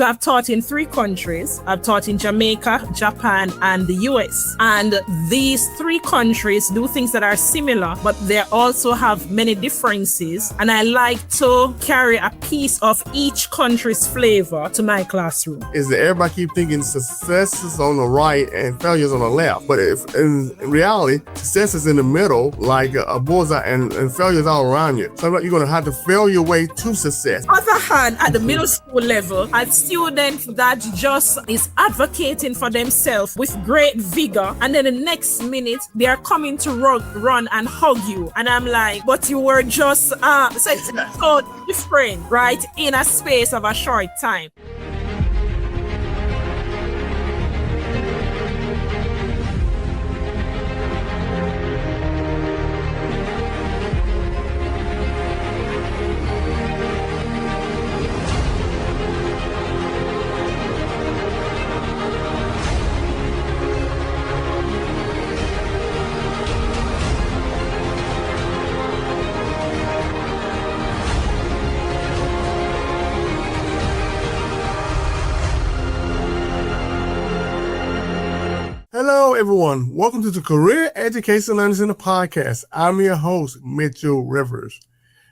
So I've taught in 3 countries. I've taught in Jamaica, Japan, and the US. And these 3 countries do things that are similar, but they also have many differences. And I like to carry a piece of each country's flavor to my classroom. Is that everybody keep thinking success is on the right and failure is on the left. But if in reality, success is in the middle, like a bullseye, and failure is all around you. So you're going to have to fail your way to success. On the other hand, at the middle school level, a student that just is advocating for themselves with great vigor, and then the next minute they are coming to run and hug you, and I'm like, but you were just so it's so different, right, in a space of a short time. Hello, everyone. Welcome to the Career Education Learning Center podcast. I'm your host, Mitchell Rivers.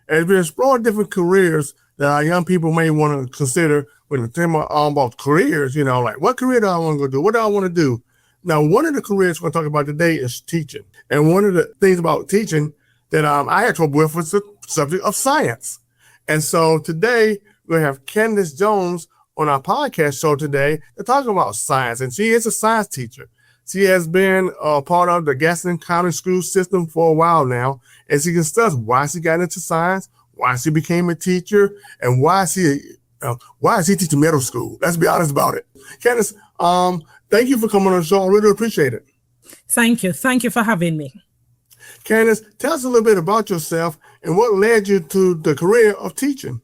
As we explore different careers that our young people may want to consider when they think about careers, like what career do I want to go do? What do I want to do? Now, one of the careers we're going to talk about today is teaching. And one of the things about teaching that I had trouble with was the subject of science. And so today we have Candace Jones on our podcast show today to talk about science. And she is a science teacher. She has been a part of the Gaston County school system for a while now, and she can discuss why she got into science, why she became a teacher, and why is she teaching middle school. Let's be honest about it. Candace, thank you for coming on the show. I really appreciate it. Thank you. Thank you for having me. Candace, tell us a little bit about yourself and what led you to the career of teaching.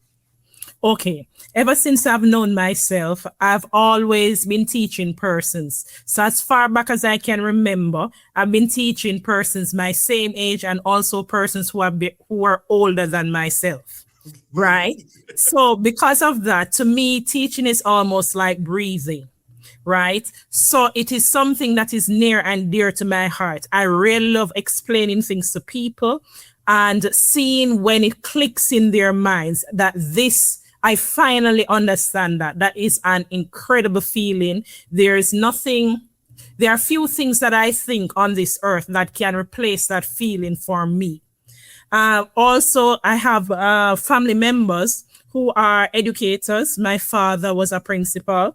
Okay. Ever since I've known myself, I've always been teaching persons. So as far back as I can remember, I've been teaching persons my same age and also persons who are older than myself, right? So because of that, to me, teaching is almost like breathing, right? So it is something that is near and dear to my heart. I really love explaining things to people and seeing when it clicks in their minds that I finally understand that is an incredible feeling. There are few things that I think on this earth that can replace that feeling for me. Also, I have family members who are educators. My father was a principal.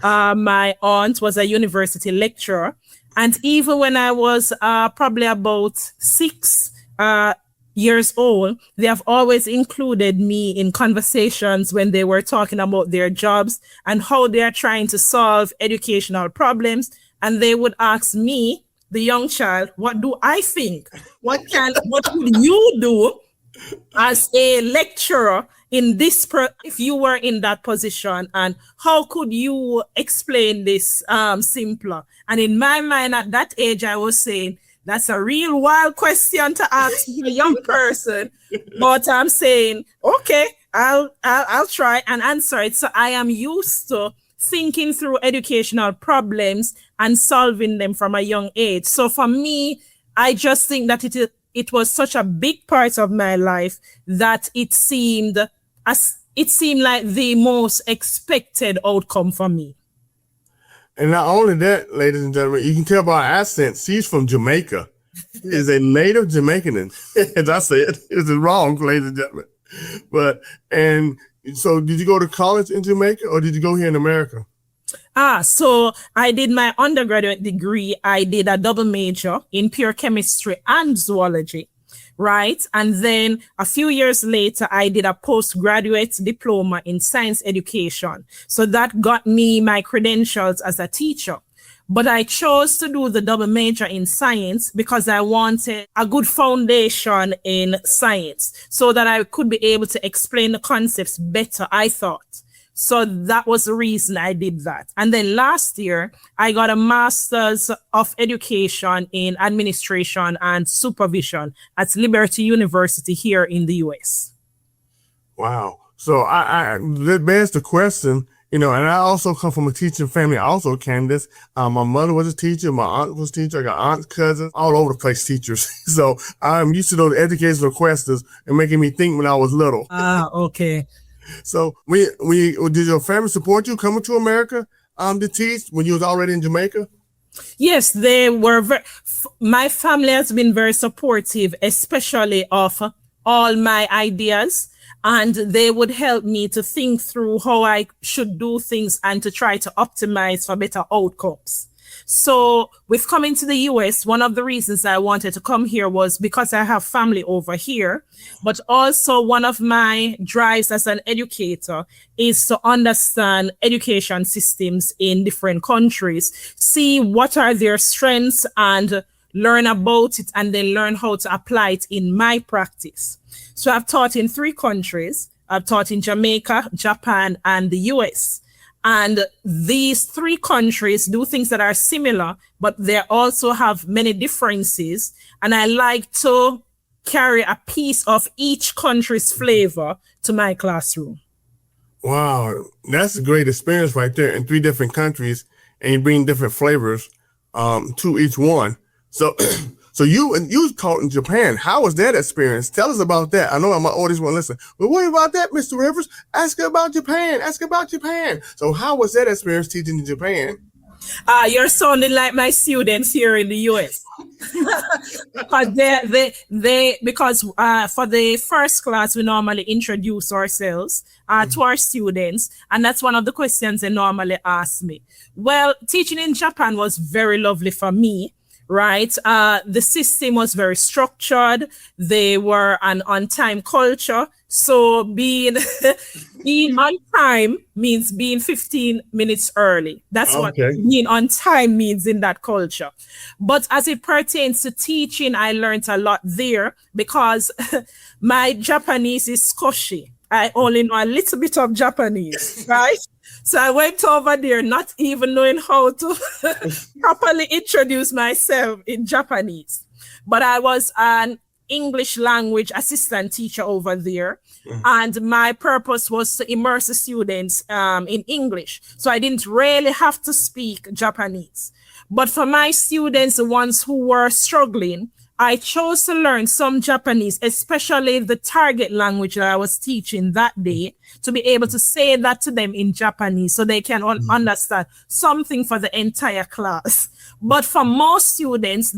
My aunt was a university lecturer. And even when I was probably about 6 years old, they have always included me in conversations when they were talking about their jobs and how they are trying to solve educational problems. And they would ask me, the young child, what do I think? What would you do as a lecturer in this, if you were in that position, and how could you explain this simpler? And in my mind at that age, I was saying, that's a real wild question to ask a young person, but I'm saying, okay, I'll try and answer it. So I am used to thinking through educational problems and solving them from a young age. So for me, I just think that it was such a big part of my life that it seemed like the most expected outcome for me. And not only that, ladies and gentlemen, you can tell by her accent, she's from Jamaica. She is a native Jamaican. As I said, it's wrong, ladies and gentlemen. And so did you go to college in Jamaica or did you go here in America? So I did my undergraduate degree. I did a double major in pure chemistry and zoology. Right. And then a few years later, I did a postgraduate diploma in science education. So that got me my credentials as a teacher. But I chose to do the double major in science because I wanted a good foundation in science so that I could be able to explain the concepts better, I thought. So that was the reason I did that. And then last year, I got a master's of education in administration and supervision at Liberty University here in the US. Wow. So that begs the question, And I also come from a teaching family. Also, Candace, my mother was a teacher. My aunt was a teacher. I got aunts, cousins, all over the place teachers. So I'm used to those educational questions and making me think when I was little. Okay. So we did your family support you coming to America to teach when you was already in Jamaica? Yes, they were. My family has been very supportive, especially of all my ideas, and they would help me to think through how I should do things and to try to optimize for better outcomes. So with coming to the US, one of the reasons I wanted to come here was because I have family over here, but also one of my drives as an educator is to understand education systems in different countries, see what are their strengths and learn about it, and then learn how to apply it in my practice. So I've taught in 3 countries. I've taught in Jamaica, Japan, and the US. And these 3 countries do things that are similar, but they also have many differences. And I like to carry a piece of each country's flavor to my classroom. Wow, that's a great experience right there in 3 different countries, and you bring different flavors to each one. So, so you taught in Japan. How was that experience? Tell us about that. I know my audience want to listen. But what about that, Mr. Rivers? Ask about Japan. Ask about Japan. So how was that experience teaching in Japan? You're sounding like my students here in the US. But because for the first class, we normally introduce ourselves to our students. And that's one of the questions they normally ask me. Well, teaching in Japan was very lovely for me. Right. The system was very structured. They were an on-time culture. So being on time means being 15 minutes early. That's what being on time means in that culture. But as it pertains to teaching, I learned a lot there because my Japanese is squishy. I only know a little bit of Japanese, right? So I went over there not even knowing how to properly introduce myself in Japanese. But I was an English language assistant teacher over there. And my purpose was to immerse the students in English. So I didn't really have to speak Japanese. But for my students, the ones who were struggling, I chose to learn some Japanese, especially the target language that I was teaching that day, to be able to say that to them in Japanese so they can understand something for the entire class. But for most students,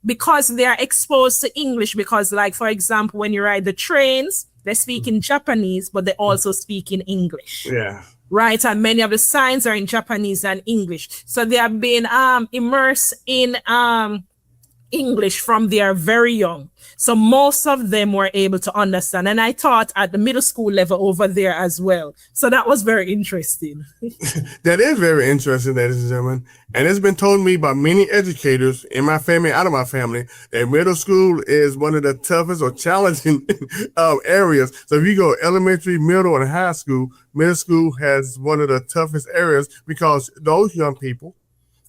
because they are exposed to English, because like, for example, when you ride the trains, they speak in Japanese, but they also speak in English. Yeah. Right. And many of the signs are in Japanese and English. So they have been immersed in English from they are very young. So most of them were able to understand. And I taught at the middle school level over there as well. So that was very interesting. That is very interesting, ladies and gentlemen. And it's been told me by many educators in my family, out of my family, that middle school is one of the toughest or challenging areas. So if you go elementary, middle, and high school, middle school has one of the toughest areas because those young people,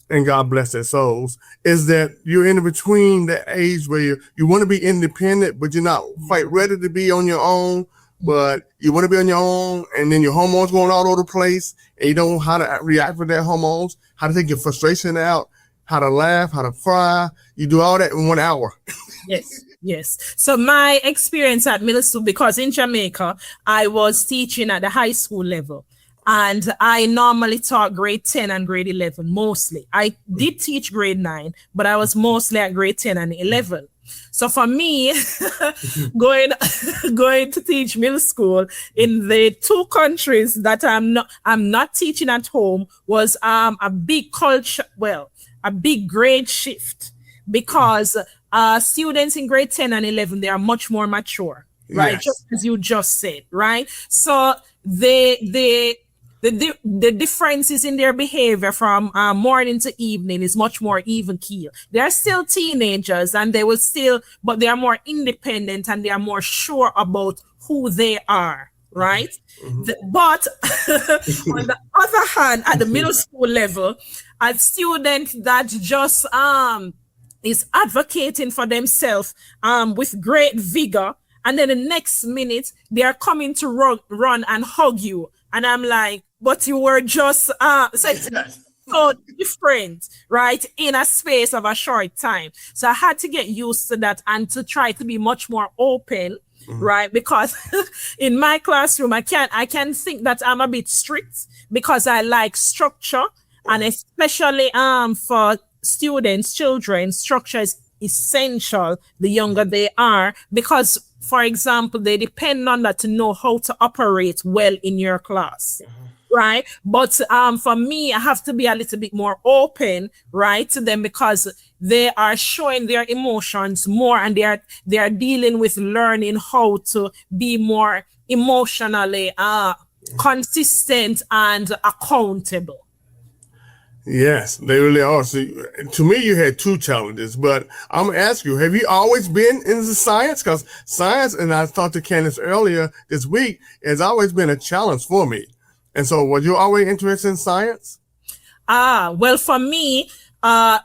and God bless their souls, is that you're in between the age where you want to be independent, but you're not quite ready to be on your own, but you want to be on your own, and then your hormones going all over the place, and you don't know how to react with that hormones, how to take your frustration out, how to laugh, how to cry. You do all that in 1 hour. Yes. So my experience at middle school, because in Jamaica, I was teaching at the high school level. And I normally taught grade 10 and grade 11 mostly. I did teach grade 9, but I was mostly at grade 10 and 11. So for me, going to teach middle school in the 2 countries that I'm not teaching at home was a big a big grade shift, because students in grade 10 and 11, they are much more mature, right? Yes. Just as you just said, right? So the differences in their behavior from morning to evening is much more even keel. They are still teenagers, and but they are more independent and they are more sure about who they are, right? But on the other hand, at the middle school level, a student that just is advocating for themselves with great vigor, and then the next minute they are coming to run and hug you. And I'm like, but you were just so it's so different, right? In a space of a short time. So I had to get used to that and to try to be much more open, right? Because in my classroom, I can think that I'm a bit strict because I like structure, and especially for students, children, structure is essential the younger they are, because for example, they depend on that to know how to operate well in your class. Right. But for me, I have to be a little bit more open, right, to them, because they are showing their emotions more, and they are dealing with learning how to be more emotionally consistent and accountable. Yes, they really are. So, to me, you had two challenges, but I'm gonna ask you: have you always been into science? Because science, and I talked to Candace earlier this week, has always been a challenge for me. And so, were you always interested in science? Well, for me,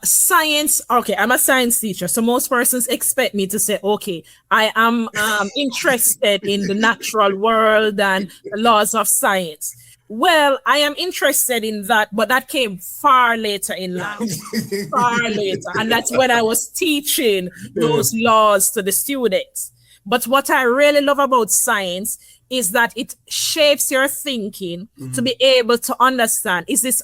science, okay, I'm a science teacher. So most persons expect me to say, okay, I am interested in the natural world and the laws of science. Well, I am interested in that, but that came far later in life, far later. And that's when I was teaching those laws to the students. But what I really love about science is that it shapes your thinking to be able to understand, is this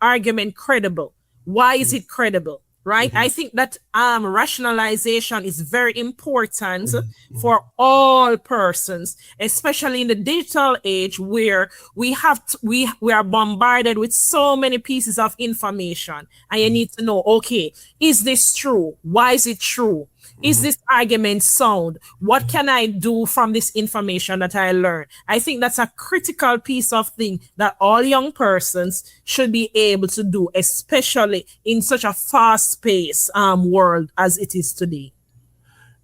argument credible? Why is it credible? Right? I think that rationalization is very important for all persons, especially in the digital age where we are bombarded with so many pieces of information, and you need to know, okay, is this true? Why is it true? Is this argument sound? What can I do from this information that I learned? I think that's a critical piece of thing that all young persons should be able to do, especially in such a fast-paced world as it is today.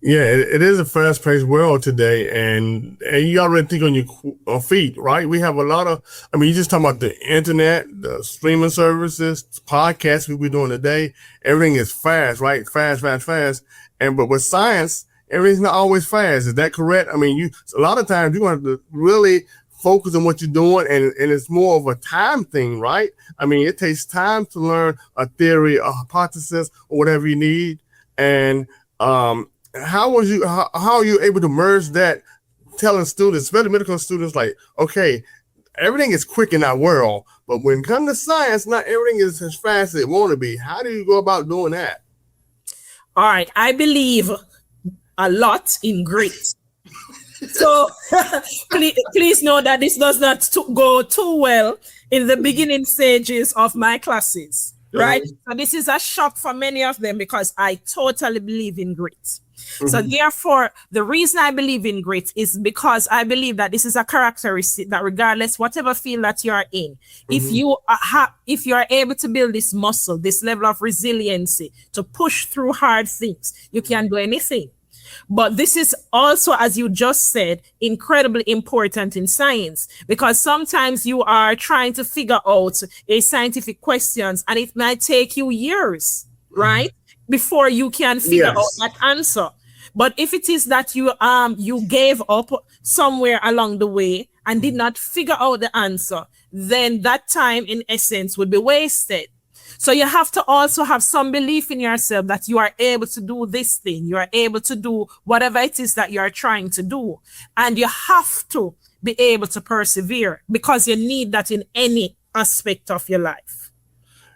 Yeah, it is a fast-paced world today, and you already think on your feet, right? We have a lot of, I mean, you just talking about the internet, the streaming services, podcasts we're doing today. Everything is fast, right? Fast, fast, fast. But with science, everything's not always fast. Is that correct? I mean, a lot of times you're going to have to really focus on what you're doing, and it's more of a time thing, right? I mean, it takes time to learn a theory, a hypothesis, or whatever you need. And how are you able to merge that, telling students, especially medical students, like, okay, everything is quick in our world, but when it comes to science, not everything is as fast as it want to be. How do you go about doing that? All right, I believe a lot in grit. So please know that this does not go too well in the beginning stages of my classes, right? So this is a shock for many of them because I totally believe in grit. So therefore, the reason I believe in grit is because I believe that this is a characteristic that regardless whatever field that you are in, if you are able to build this muscle, this level of resiliency to push through hard things, you can do anything. But this is also, as you just said, incredibly important in science, because sometimes you are trying to figure out a scientific questions and it might take you years, right? Before you can figure out that answer. But if it is that you gave up somewhere along the way and did not figure out the answer, then that time in essence would be wasted. So you have to also have some belief in yourself that you are able to do this thing. You are able to do whatever it is that you are trying to do. And you have to be able to persevere because you need that in any aspect of your life.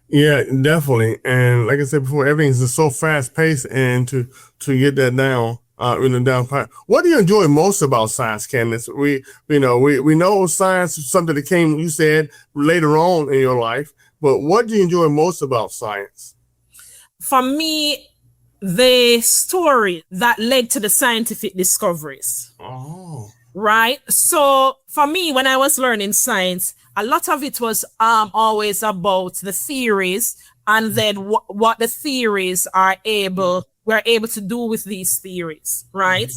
Yeah, definitely. And like I said before, everything's just so fast paced, and to get that down, in the down part. What do you enjoy most about science, Candace? We know science is something that came, you said, later on in your life, but what do you enjoy most about science? For me, the story that led to the scientific discoveries. Oh. Right? So for me, when I was learning science, a lot of it was always about the theories and then what the theories we're able to do with these theories, right?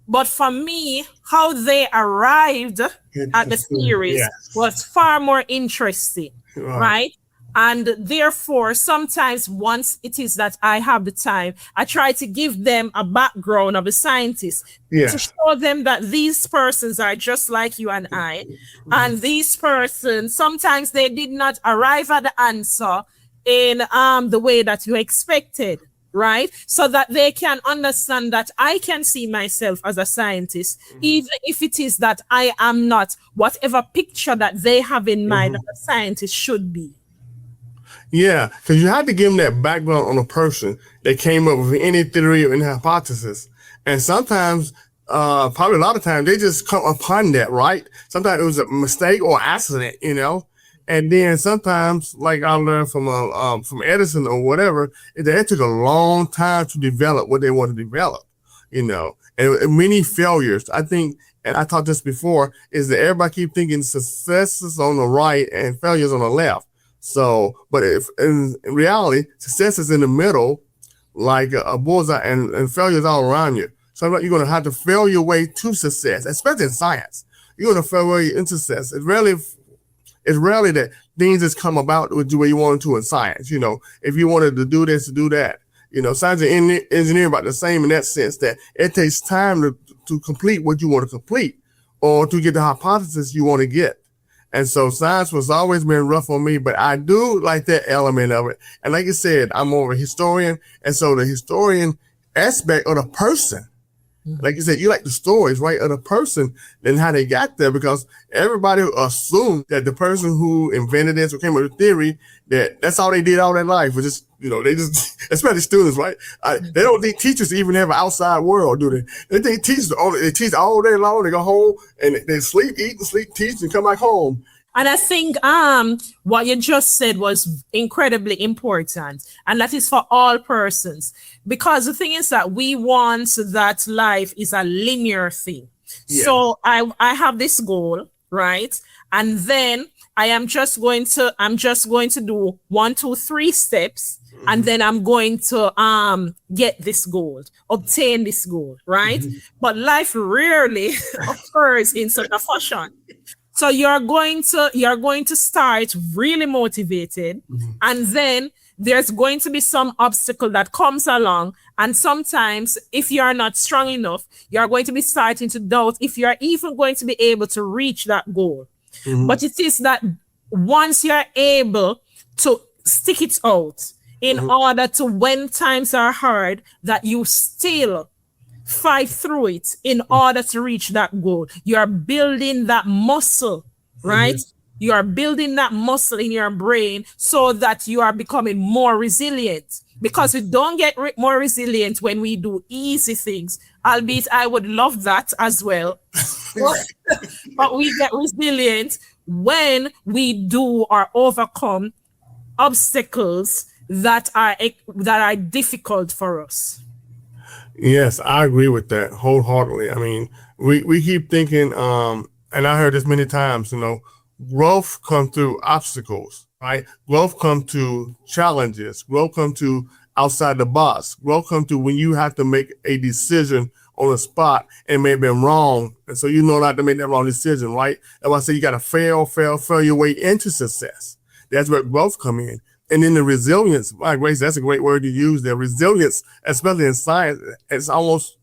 But for me, how they arrived at the theories was far more interesting, right? And therefore, sometimes once it is that I have the time, I try to give them a background of a scientist to Yes. show them that these persons are just like you and I. And these persons, sometimes they did not arrive at the answer in the way that you expected, right? So that they can understand that I can see myself as a scientist, even if it is that I am not whatever picture that they have in mind that a scientist should be. Yeah, because you have to give them that background on a person that came up with any theory or any hypothesis. And sometimes, probably a lot of times, they just come upon that, right? Sometimes it was a mistake or accident, you know? And then sometimes, like I learned from Edison or whatever, it took a long time to develop what they want to develop, you know? And many failures, I think, and I taught this before, is that everybody keep thinking success is on the right and failures on the left. So, but if in reality, success is in the middle, like a bullseye, and failure is all around you. So you're going to have to fail your way to success, especially in science. You're going to fail your way into success. It's rarely that things just come about the way you want to in science. You know, if you wanted to do this, to do that. You know, science and engineering about the same in that sense that it takes time to complete what you want to complete or to get the hypothesis you want to get. And so science was always been rough on me, but I do like that element of it. And like I said, I'm more of a historian. And so the historian aspect of the person, like you said, you like the stories, right, of the person and how they got there, because everybody assumed that the person who invented this or came up with a theory, that's all they did all their life was just, you know, they just, especially students, right? They don't think teachers even have an outside world, do they? They think teachers, they teach all day long, they go home and they sleep, eat and sleep, teach and come back home. And I think what you just said was incredibly important, and that is for all persons, because the thing is that we want that life is a linear thing. Yeah. So I have this goal, right? And then I'm just going to do 1, 2, 3 steps, and then I'm going to get this goal, obtain this goal, right? But life rarely occurs in such a fashion. So you're going to start really motivated, and then there's going to be some obstacle that comes along. And sometimes if you're not strong enough, you're going to be starting to doubt if you're even going to be able to reach that goal. But it is that once you're able to stick it out in order to, when times are hard, that you still fight through it in order to reach that goal. You are building that muscle, right? You are building that muscle in your brain so that you are becoming more resilient, because we don't get more resilient when we do easy things, albeit I would love that as well. But we get resilient when we do or overcome obstacles that are difficult for us. Yes, I agree with that wholeheartedly. I mean, we keep thinking, and I heard this many times, you know, growth comes through obstacles, right? Growth comes to challenges. Growth comes to outside the box. Growth comes to when you have to make a decision on the spot and may have been wrong. And so you know not to make that wrong decision, right? That's why I say you got to fail your way into success. That's where growth come in. And then the resilience, my grace, that's a great word to use there. Resilience, especially in science, it's almost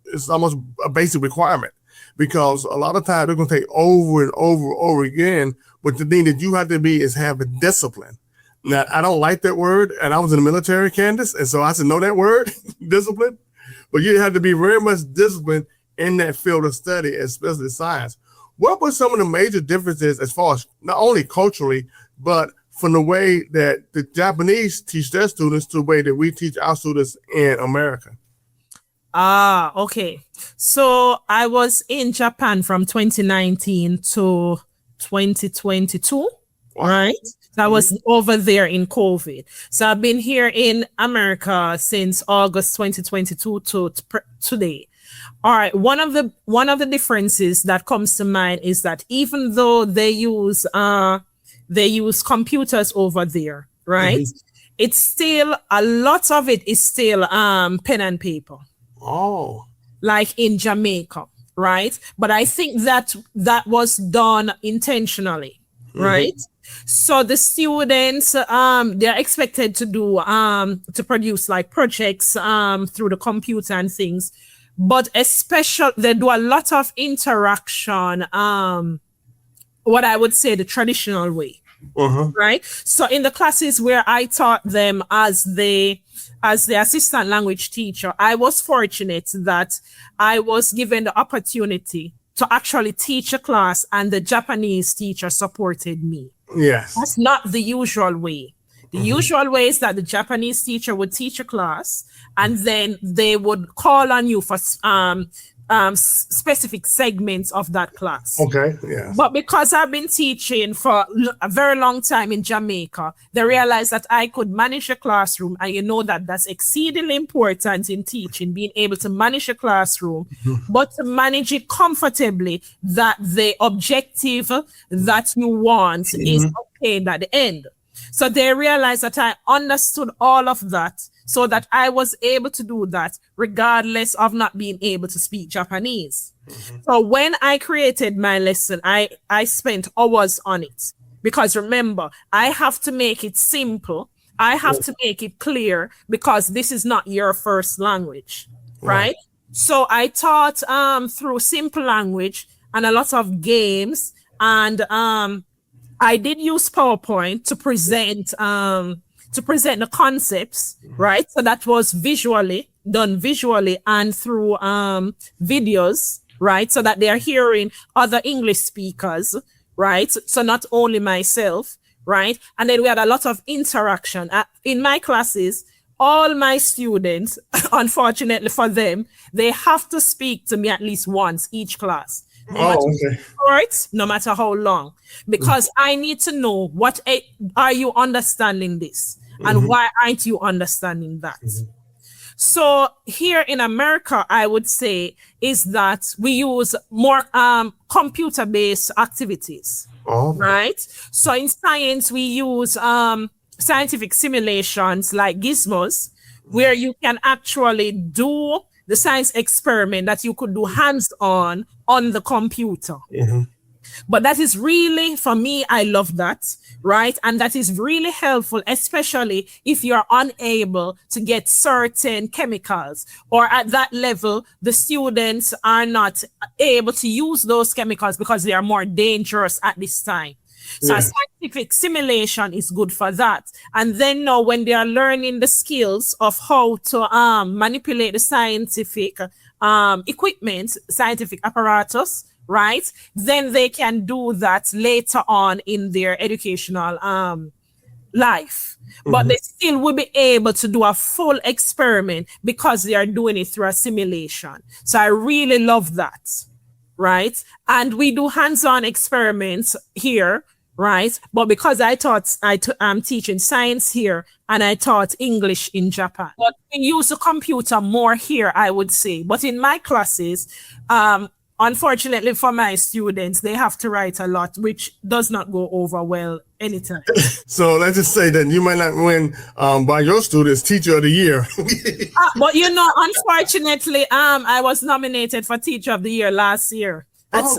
a basic requirement, because a lot of times they're going to take over and over again. But the thing that you have to be is have a discipline. Now, I don't like that word, and I was in the military, Candace, and so I said, know that word, discipline. But you have to be very much disciplined in that field of study, especially science. What were some of the major differences as far as not only culturally, but from the way that the Japanese teach their students to the way that we teach our students in America? Okay. So I was in Japan from 2019 to 2022, right? So I was over there in COVID. So I've been here in America since August 2022 to today. All right. One of the differences that comes to mind is that even though they use computers over there, right? It's still, a lot of it is still pen and paper. Oh. Like in Jamaica, right? But I think that was done intentionally, right? So the students, they're expected to do to produce like projects through the computer and things, but especially they do a lot of interaction. What I would say the traditional way, right? So in the classes where I taught them as the assistant language teacher, I was fortunate that I was given the opportunity to actually teach a class, and the Japanese teacher supported me. Yes. That's not the usual way. The usual way is that the Japanese teacher would teach a class and then they would call on you for specific segments of that class. Okay. Yeah. But because I've been teaching for a very long time in Jamaica, they realized that I could manage a classroom. And you know that that's exceedingly important in teaching, being able to manage a classroom, but to manage it comfortably, that the objective that you want is obtained at the end. So they realized that I understood all of that, so that I was able to do that regardless of not being able to speak Japanese. So when I created my lesson, I spent hours on it, because remember, I have to make it simple. I have to make it clear, because this is not your first language, right? So I taught through simple language and a lot of games, and I did use PowerPoint to present the concepts, right? So that was done visually and through videos, right? So that they are hearing other English speakers, right? So not only myself, right? And then we had a lot of interaction. In my classes, all my students, unfortunately for them, they have to speak to me at least once each class. No matter how long, because I need to know are you understanding this, and why aren't you understanding that? So here in America, I would say is that we use more computer-based activities, right? So in science, we use scientific simulations like gizmos, where you can actually do the science experiment that you could do hands-on the computer. But that is really, for me, I love that, right? And that is really helpful, especially if you're unable to get certain chemicals, or at that level, the students are not able to use those chemicals because they are more dangerous at this time. So a scientific simulation is good for that. And then now when they are learning the skills of how to manipulate the scientific equipment, scientific apparatus, right? Then they can do that later on in their educational life. But they still will be able to do a full experiment because they are doing it through a simulation. So I really love that, right? And we do hands-on experiments here, right? But because I'm teaching science here and I taught English in Japan. But we use the computer more here, I would say. But in my classes, unfortunately for my students, they have to write a lot, which does not go over well anytime. So let's just say that you might not win by your students Teacher of the Year. But unfortunately, I was nominated for Teacher of the Year last year. That's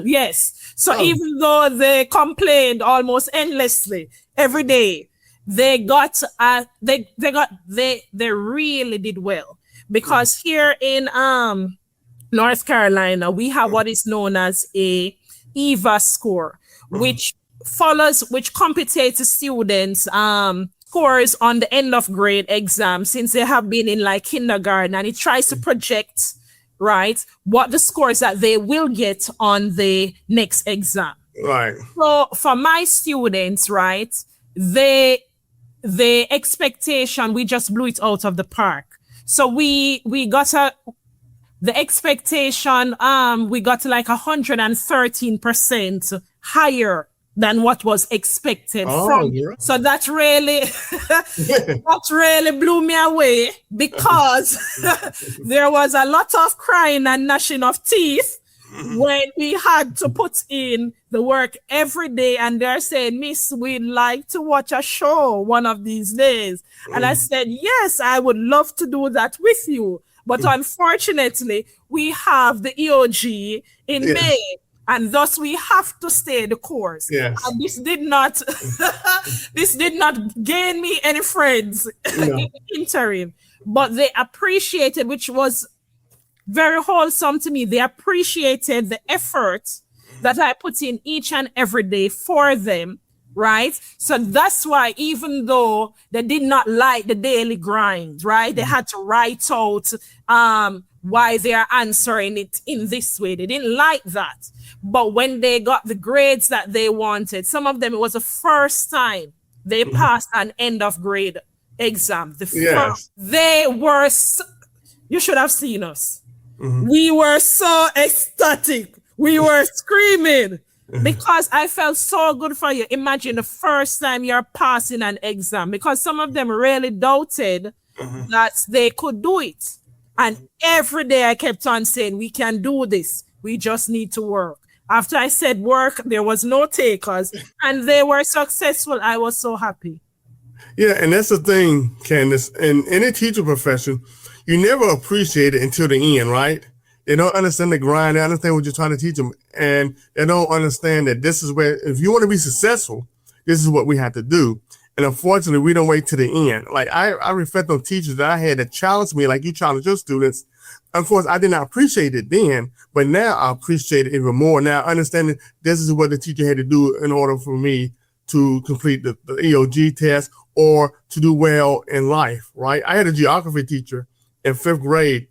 yes. So even though they complained almost endlessly every day, they really did well, because here in North Carolina, we have what is known as a EVA score, which compensates students scores on the end of grade exam, since they have been in like kindergarten, and it tries to project, right, what the scores that they will get on the next exam. Right. So for my students, right, the expectation, we just blew it out of the park. So we got the expectation, we got like 113% higher than what was expected from. Yeah. So that really blew me away, because there was a lot of crying and gnashing of teeth when we had to put in the work every day, and they're saying, "Miss, we'd like to watch a show one of these days." And I said, "Yes, I would love to do that with you. But unfortunately, we have the EOG in May, and thus we have to stay the course. Yes. And this did not this did not gain me any friends in No. the interim, but they appreciated, which was very wholesome to me. They appreciated the effort that I put in each and every day for them, right? So that's why, even though they did not like the daily grind, right? They had to write out why they are answering it in this way. They didn't like that. But when they got the grades that they wanted, some of them, it was the first time they passed an end of grade exam. Yes. They were, you should have seen us. We were so ecstatic. We were screaming because I felt so good for you. Imagine the first time you're passing an exam, because some of them really doubted that they could do it. And every day I kept on saying, we can do this. We just need to work. After I said work, there was no takers, and they were successful. I was so happy. Yeah, and that's the thing, Candace. In any teacher profession, you never appreciate it until the end, right? They don't understand the grind. They understand what you're trying to teach them. And they don't understand that this is where, if you want to be successful, this is what we have to do. And unfortunately, we don't wait to the end. Like I reflect on teachers that I had that challenged me, like you challenge your students. Of course, I did not appreciate it then, but now I appreciate it even more. Now, understanding this is what the teacher had to do in order for me to complete the EOG test or to do well in life, right? I had a geography teacher in 5th grade.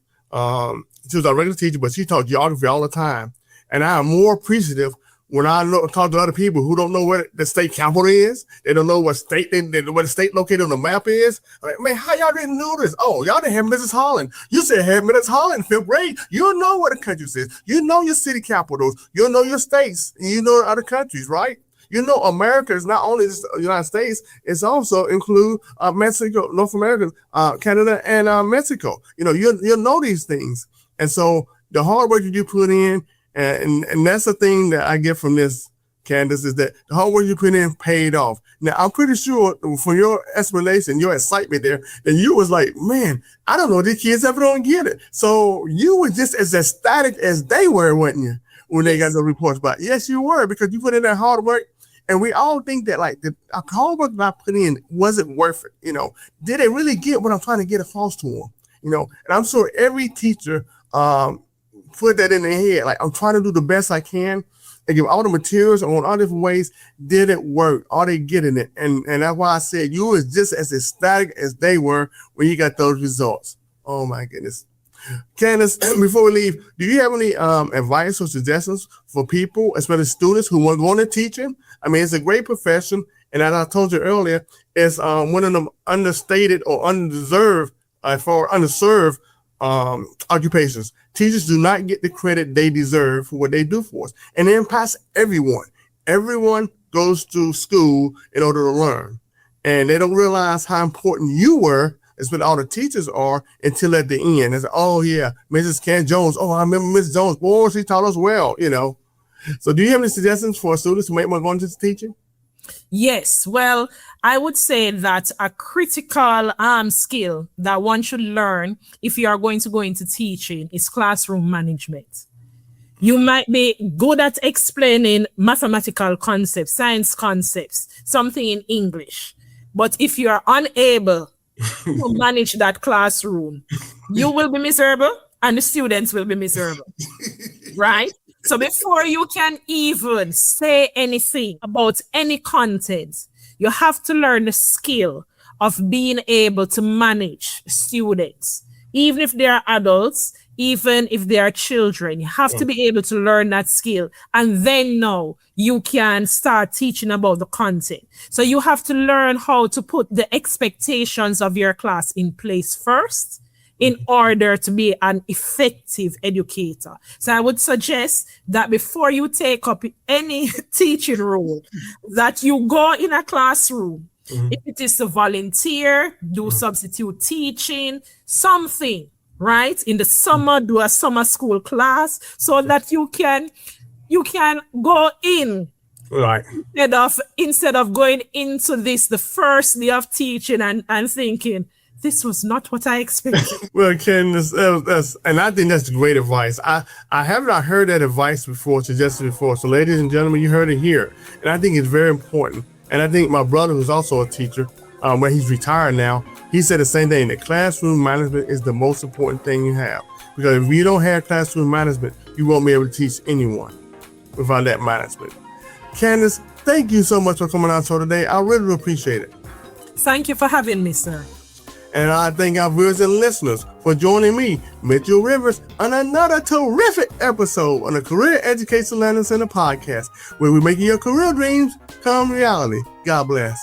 She was a regular teacher, but she taught geography all the time. And I am more appreciative when I talk to other people who don't know what the state capital is. They don't know what state what the state located on the map is. Like, man, how y'all didn't know this? Oh, y'all didn't have Mrs. Holland. You said have Mrs. Holland in 5th grade. You know what the country says. You know your city capitals. You know your states. And you know other countries, right? You know, America is not only the United States, it's also include Mexico, North America, Canada, and Mexico. You know, you'll know these things. And so the hard work that you put in, and that's the thing that I get from this, Candace, is that the hard work you put in paid off. Now, I'm pretty sure from your explanation, your excitement there, that you was like, man, I don't know, these kids ever don't get it. So you were just as ecstatic as they were, weren't you, when they got the reports back? Yes, you were, because you put in that hard work. And we all think that, like, the hard work that I put in wasn't worth it. You know, did they really get what I'm trying to get across to them? You know, and I'm sure every teacher put that in their head. Like, I'm trying to do the best I can and give all the materials on all different ways. Did it work? Are they getting it? And that's why I said you was just as ecstatic as they were when you got those results. Oh, my goodness. Candace, before we leave, do you have any advice or suggestions for people, especially students who want to teach it? I mean, it's a great profession, and as I told you earlier, it's one of them understated or underserved occupations. Teachers do not get the credit they deserve for what they do for us, and it impacts everyone. Everyone goes to school in order to learn, and they don't realize how important you were. It's what all the teachers are until at the end. It's, oh, yeah, Mrs. Candace Jones. Oh, I remember Miss Jones. Boy, she taught us well, you know. So do you have any suggestions for students who might want to go into teaching? Yes. Well, I would say that a critical skill that one should learn if you are going to go into teaching is classroom management. You might be good at explaining mathematical concepts, science concepts, something in English. But if you are unable to manage that classroom, you will be miserable and the students will be miserable, right? So before you can even say anything about any content, you have to learn the skill of being able to manage students, even if they are adults, even if they are children. You have to be able to learn that skill, and then now you can start teaching about the content. So you have to learn how to put the expectations of your class in place first in order to be an effective educator. So I would suggest that before you take up any teaching role, that you go in a classroom. If it is to volunteer, do substitute teaching, something, right? In the summer, do a summer school class so that you can go in. Right. Instead of going into this the first day of teaching and thinking, This was not what I expected. Well, Candace, and I think that's great advice. I have not heard that advice before, suggested before. So, ladies and gentlemen, you heard it here, and I think it's very important. And I think my brother, who's also a teacher, where he's retired now, he said the same thing. That classroom management is the most important thing you have, because if you don't have classroom management, you won't be able to teach anyone without that management. Candace, thank you so much for coming on the show today. I really appreciate it. Thank you for having me, sir. And I thank our viewers and listeners for joining me, Mitchell Rivers, on another terrific episode on the Career Education Learning Center podcast, where we're making your career dreams come reality. God bless.